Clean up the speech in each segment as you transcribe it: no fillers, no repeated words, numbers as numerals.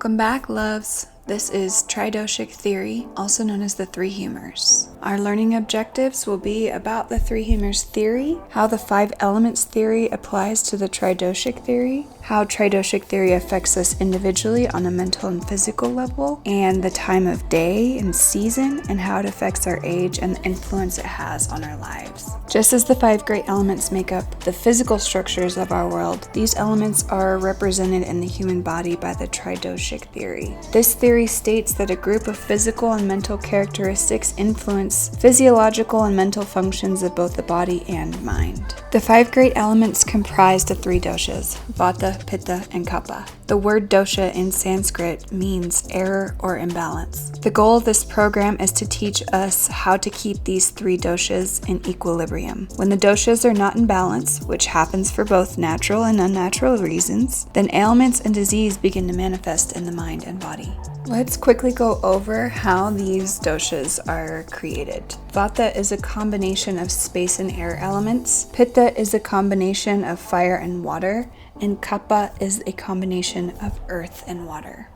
Welcome back, loves. This is Tridoshic Theory, also known as the three humors. Our learning objectives will be about the three humors theory, how the five elements theory applies to the Tridoshic theory, how Tridoshic theory affects us individually on a mental and physical level, and the time of day and season, and how it affects our age and the influence it has on our lives. Just as the five great elements make up the physical structures of our world, these elements are represented in the human body by the Tridoshic theory. This theory states that a group of physical and mental characteristics influence physiological and mental functions of both the body and mind. The five great elements comprise the three doshas, Vata, Pitta, and Kapha. The word dosha in Sanskrit means error or imbalance. The goal of this program is to teach us how to keep these three doshas in equilibrium. When the doshas are not in balance, which happens for both natural and unnatural reasons, then ailments and disease begin to manifest in the mind and body. Let's quickly go over how these doshas are created. Vata is a combination of space and air elements. Pitta is a combination of fire and water. And Kapha is a combination of earth and water.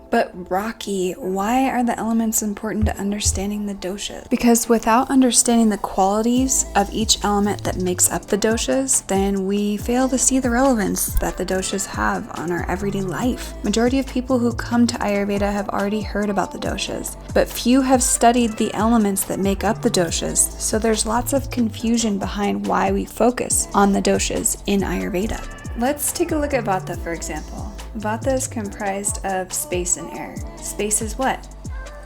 But Rocky, why are the elements important to understanding the doshas? Because without understanding the qualities of each element that makes up the doshas, then we fail to see the relevance that the doshas have on our everyday life. Majority of people who come to Ayurveda have already heard about the doshas, but few have studied the elements that make up the doshas, so there's lots of confusion behind why we focus on the doshas in Ayurveda. Let's take a look at Vata, for example. Vata is comprised of space and air. Space is what?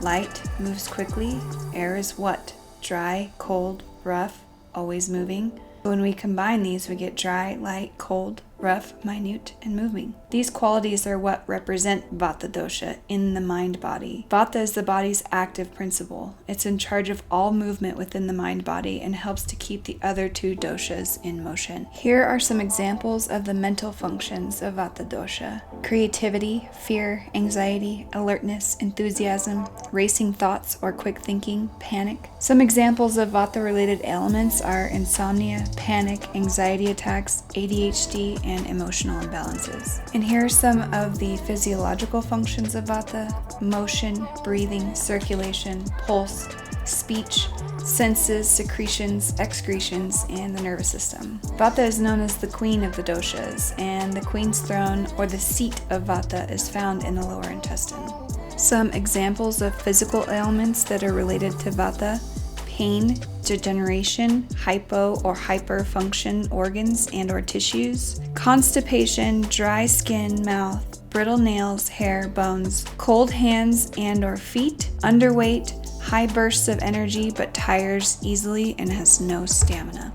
Light, moves quickly. Air is what? Dry, cold, rough, always moving. When we combine these, we get dry, light, cold, rough, minute, and moving. These qualities are what represent Vata dosha in the mind-body. Vata is the body's active principle. It's in charge of all movement within the mind-body and helps to keep the other two doshas in motion. Here are some examples of the mental functions of Vata dosha: creativity, fear, anxiety, alertness, enthusiasm, racing thoughts or quick thinking, panic. Some examples of Vata-related ailments are insomnia, panic, anxiety attacks, ADHD, and emotional imbalances. And here are some of the physiological functions of Vata: motion, breathing, circulation, pulse, speech, senses, secretions, excretions, and the nervous system. Vata is known as the queen of the doshas, and the queen's throne or the seat of Vata is found in the lower intestine. Some examples of physical ailments that are related to Vata: pain, degeneration, hypo or hyperfunction organs and or tissues, constipation, dry skin, mouth, brittle nails, hair, bones, cold hands and or feet, underweight, high bursts of energy but tires easily and has no stamina.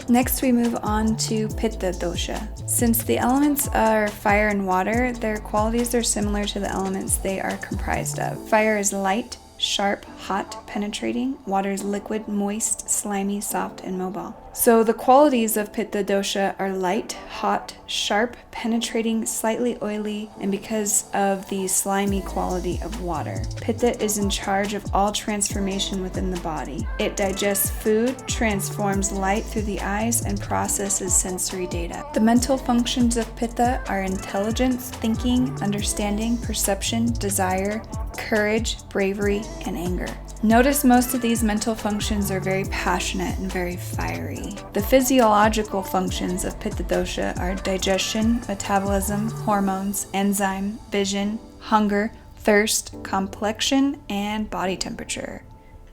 Next, we move on to Pitta dosha. Since the elements are fire and water, their qualities are similar to the elements they are comprised of. Fire is light, sharp, hot, penetrating. Water is liquid, moist, slimy, soft, and mobile. So the qualities of Pitta dosha are light, hot, sharp, penetrating, slightly oily, and because of the slimy quality of water. Pitta is in charge of all transformation within the body. It digests food, transforms light through the eyes, and processes sensory data. The mental functions of Pitta are intelligence, thinking, understanding, perception, desire, courage, bravery, and anger. Notice most of these mental functions are very passionate and very fiery. The physiological functions of Pitta dosha are digestion, metabolism, hormones, enzyme, vision, hunger, thirst, complexion, and body temperature.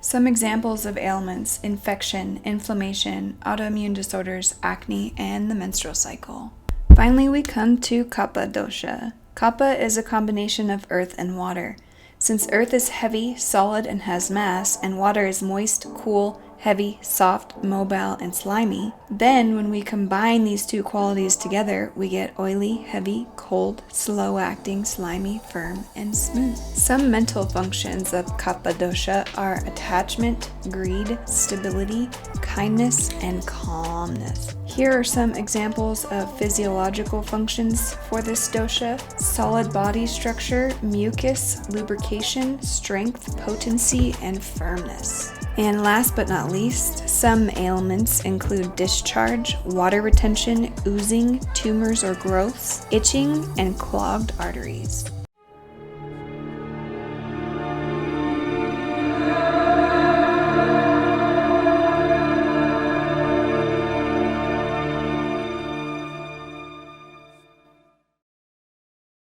Some examples of ailments: infection, inflammation, autoimmune disorders, acne, and the menstrual cycle. Finally, we come to Kappa Dosha. Kapha is a combination of earth and water. Since earth is heavy, solid, and has mass, and water is moist, cool, heavy, soft, mobile, and slimy, then when we combine these two qualities together, we get oily, heavy, cold, slow-acting, slimy, firm, and smooth. Some mental functions of Kappa dosha are attachment, greed, stability, kindness, and calmness. Here are some examples of physiological functions for this dosha: solid body structure, mucus, lubrication, strength, potency, and firmness. And last but not least, some ailments include discharge, water retention, oozing, tumors or growths, itching, and clogged arteries.